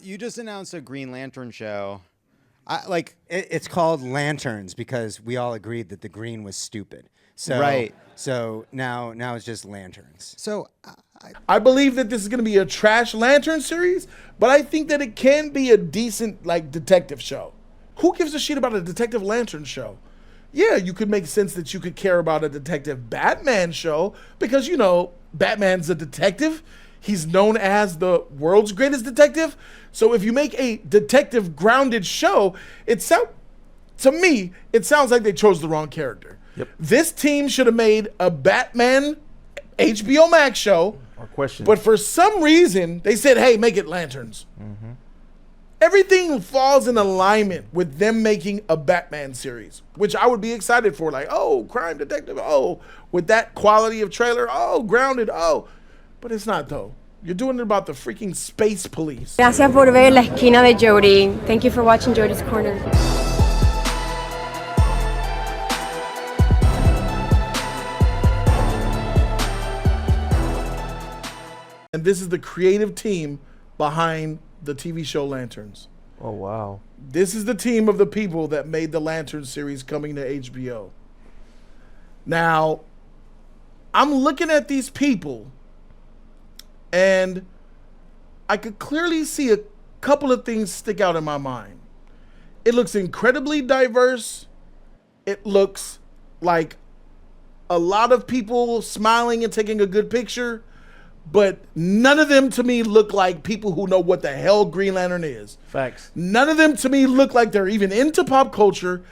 You just announced a Green Lantern show. It's called Lanterns because we all agreed that the green was stupid. So, right. So now it's just Lanterns. So I believe that this is going to be a trash Lantern series, but I think that it can be a decent detective show. Who gives a shit about a detective Lantern show? Yeah, you could make sense that you could care about a detective Batman show because, Batman's a detective. He's known as the world's greatest detective. So if you make a detective grounded show, to me, it sounds like they chose the wrong character. Yep. This team should have made a Batman HBO Max show. Our question. But for some reason, they said, hey, make it Lanterns. Mm-hmm. Everything falls in alignment with them making a Batman series, which I would be excited for. Crime detective. With that quality of trailer. Grounded. But it's not, though. You're doing it about the freaking space police. Gracias por ver La Esquina de Jody. Thank you for watching Jody's Corner. And this is the creative team behind the TV show Lanterns. Oh, wow. This is the team of the people that made the Lantern series coming to HBO. Now, I'm looking at these people, and I could clearly see a couple of things stick out in my mind. It looks incredibly diverse. It looks like a lot of people smiling and taking a good picture, but none of them to me look like people who know what the hell Green Lantern is. Facts. None of them to me look like they're even into pop culture.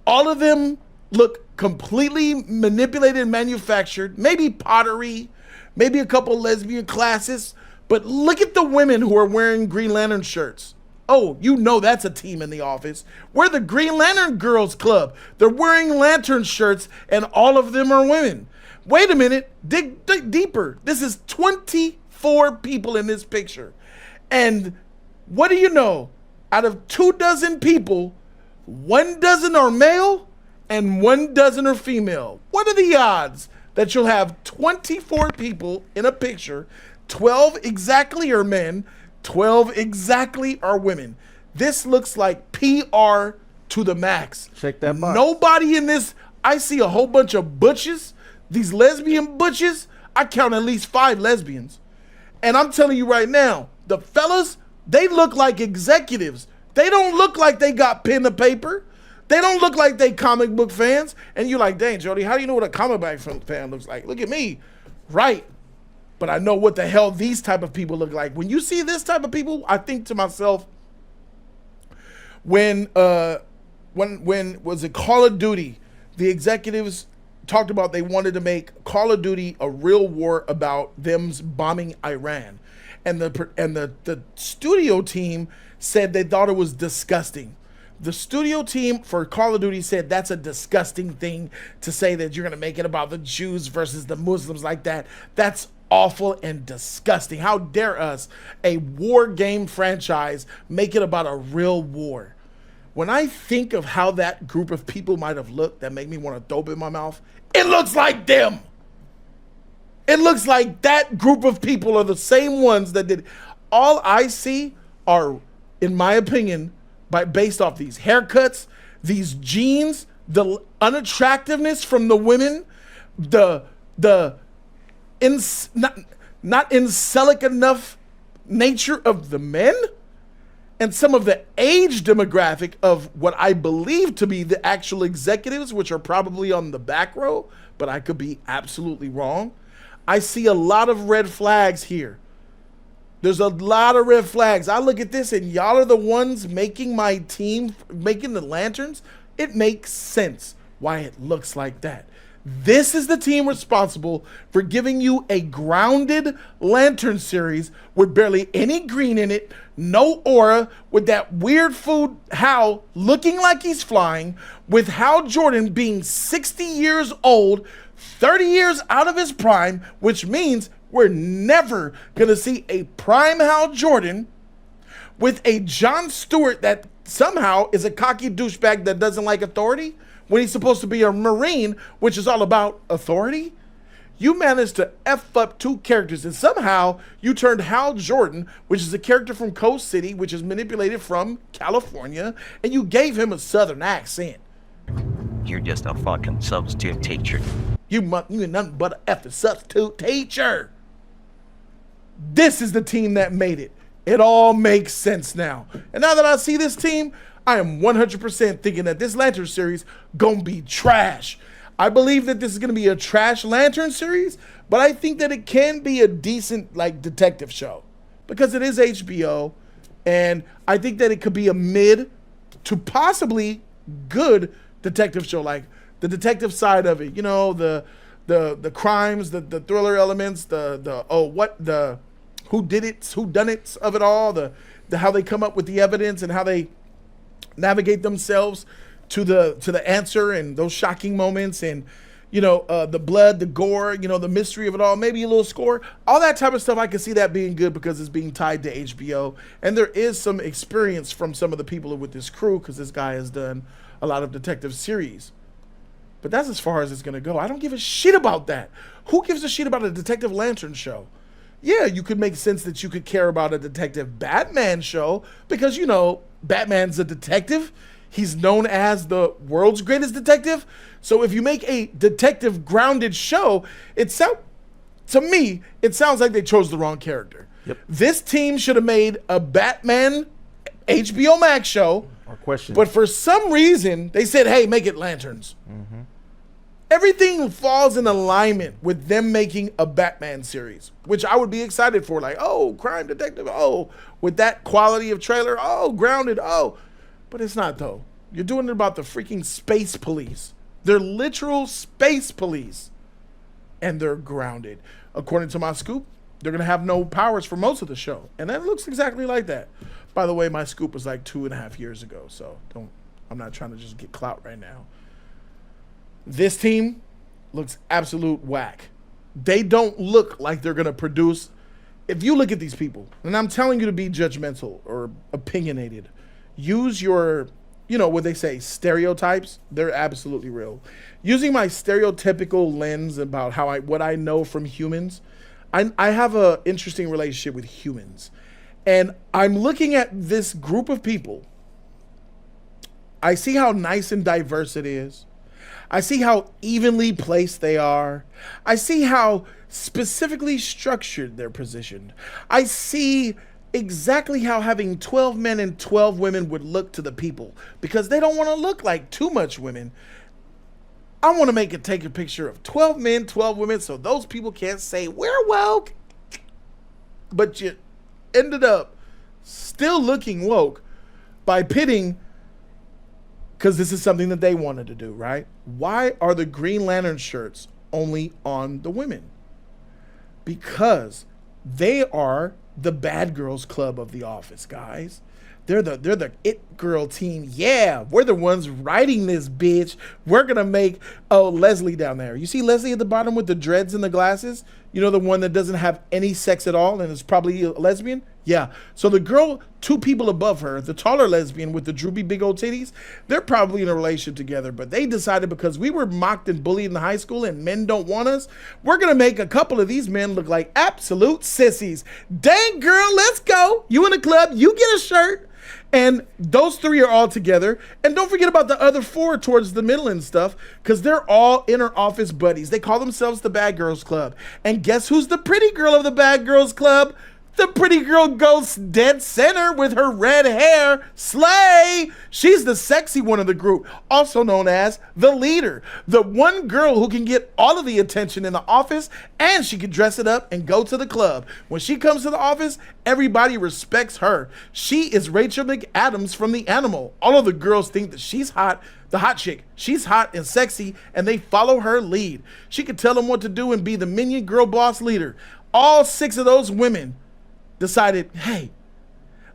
All of them look completely manipulated and manufactured. Maybe pottery, maybe a couple lesbian classes. But look at the women who are wearing Green Lantern shirts. Oh, that's a team in the office. We're the Green Lantern Girls Club. They're wearing lantern shirts, and all of them are women. Wait a minute, dig deeper. This is 24 people in this picture. And what do you know? Out of 24 people, 12 are male and 12 are female. What are the odds that you'll have 24 people in a picture, 12 exactly are men, 12 exactly are women? This looks like PR to the max. Check that box. Nobody in this, I see a whole bunch of butches. These lesbian butches, I count at least 5 lesbians. And I'm telling you right now, the fellas, they look like executives. They don't look like they got pen to paper. They don't look like they comic book fans. And you're like, dang, Jody, how do you know what a comic book fan looks like? Look at me. Right. But I know what the hell these type of people look like. When you see this type of people, I think to myself, when was it Call of Duty, the executives talked about they wanted to make Call of Duty a real war about them bombing Iran. And the studio team said they thought it was disgusting. The studio team for Call of Duty said that's a disgusting thing to say that you're going to make it about the Jews versus the Muslims like that. That's awful and disgusting. How dare us, a war game franchise, make it about a real war? When I think of how that group of people might have looked, that make me want to throw up in my mouth, it looks like them. It looks like that group of people are the same ones that did. All I see are, in my opinion, based off these haircuts, these jeans, the unattractiveness from the women, not angelic enough nature of the men, and some of the age demographic of what I believe to be the actual executives, which are probably on the back row, but I could be absolutely wrong. I see a lot of red flags here. There's a lot of red flags. I look at this and y'all are the ones making my team, making the Lanterns. It makes sense why it looks like that. This is the team responsible for giving you a grounded Lantern series with barely any green in it, no aura, with that weird food Hal looking like he's flying, with Hal Jordan being 60 years old, 30 years out of his prime, which means we're never going to see a prime Hal Jordan, with a Jon Stewart that somehow is a cocky douchebag that doesn't like authority when he's supposed to be a Marine, which is all about authority. You managed to F up 2 characters, and somehow you turned Hal Jordan, which is a character from Coast City, which is manipulated from California, and you gave him a Southern accent. You're just a fucking substitute teacher. You ain't nothing but an effing substitute teacher. This is the team that made it. It all makes sense now. And now that I see this team, I am 100% thinking that this Lantern series gonna be trash. I believe that this is gonna be a trash Lantern series, but I think that it can be a decent like detective show because it is HBO, and I think that it could be a mid to possibly good detective show, like the detective side of it. You know, the crimes, the thriller elements, the who did it, who done it of it all, the how they come up with the evidence and how they navigate themselves to the answer, and those shocking moments, and the blood, the gore, the mystery of it all, maybe a little score, all that type of stuff. I can see that being good because it's being tied to HBO, and there is some experience from some of the people with this crew because this guy has done a lot of detective series. But that's as far as it's gonna go. I don't give a shit about that. Who gives a shit about a Detective Lantern show? Yeah, you could make sense that you could care about a Detective Batman show because, Batman's a detective. He's known as the world's greatest detective. So if you make a detective grounded show, to me, it sounds like they chose the wrong character. Yep. This team should have made a Batman HBO Max show. Or question. But for some reason, they said, hey, make it Lanterns. Mm-hmm. Everything falls in alignment with them making a Batman series, which I would be excited for. Like, oh, crime detective. Oh, with that quality of trailer. Oh, grounded. Oh, but it's not, though. You're doing it about the freaking space police. They're literal space police. And they're grounded. According to my scoop, they're going to have no powers for most of the show. And that looks exactly like that. By the way, my scoop was like 2.5 years ago. So I'm not trying to just get clout right now. This team looks absolute whack. They don't look like they're going to produce. If you look at these people, and I'm telling you to be judgmental or opinionated, use your, what they say, stereotypes. They're absolutely real. Using my stereotypical lens about what I know from humans, I have an interesting relationship with humans. And I'm looking at this group of people. I see how nice and diverse it is. I see how evenly placed they are. I see how specifically structured they're positioned. I see exactly how having 12 men and 12 women would look to the people because they don't want to look like too much women. I want to take a picture of 12 men, 12 women so those people can't say, we're woke. But you ended up still looking woke by pitting, because this is something that they wanted to do, right? Why are the Green Lantern shirts only on the women? Because they are the bad girls club of the office, guys. They're the it girl team. Yeah, we're the ones writing this bitch. We're gonna make Leslie down there. You see Leslie at the bottom with the dreads and the glasses? The one that doesn't have any sex at all and is probably a lesbian? Yeah. So the girl, 2 people above her, the taller lesbian with the droopy big old titties, they're probably in a relationship together, but they decided because we were mocked and bullied in high school and men don't want us, we're gonna make a couple of these men look like absolute sissies. Dang girl, let's go. You in the club, you get a shirt. And those 3 are all together. And don't forget about the other 4 towards the middle and stuff, because they're all inner office buddies. They call themselves the Bad Girls Club. And guess who's the pretty girl of the Bad Girls Club? The pretty girl goes dead center with her red hair, Slay. She's the sexy one of the group, also known as the leader. The one girl who can get all of the attention in the office, and she can dress it up and go to the club. When she comes to the office, everybody respects her. She is Rachel McAdams from The Animal. All of the girls think that she's hot, the hot chick. She's hot and sexy, and they follow her lead. She can tell them what to do and be the minion girl boss leader. All 6 of those women decided, hey,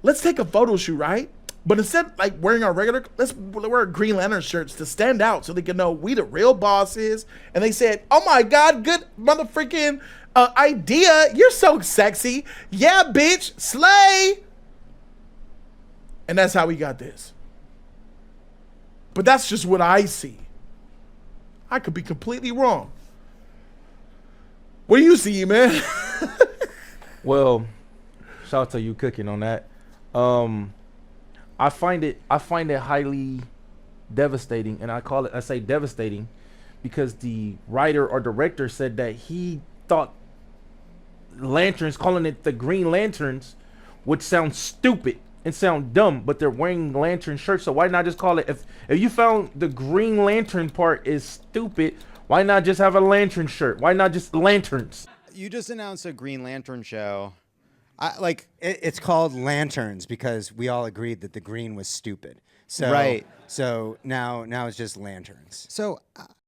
let's take a photo shoot, right? But instead of wearing our regular, let's wear Green Lantern shirts to stand out so they can know we the real bosses. And they said, oh my God, good motherfucking idea. You're so sexy. Yeah, bitch, slay. And that's how we got this. But that's just what I see. I could be completely wrong. What do you see, man? Well, shout out to you cooking on that. I find it highly devastating, and I say devastating because the writer or director said that he thought lanterns, calling it the Green Lanterns, would sound stupid and sound dumb, but they're wearing lantern shirts, so why not just call it, if you found the Green Lantern part is stupid, why not just have a lantern shirt? Why not just lanterns? You just announced a Green Lantern show. It's called Lanterns because we all agreed that the green was stupid. So Right. So now it's just lanterns. So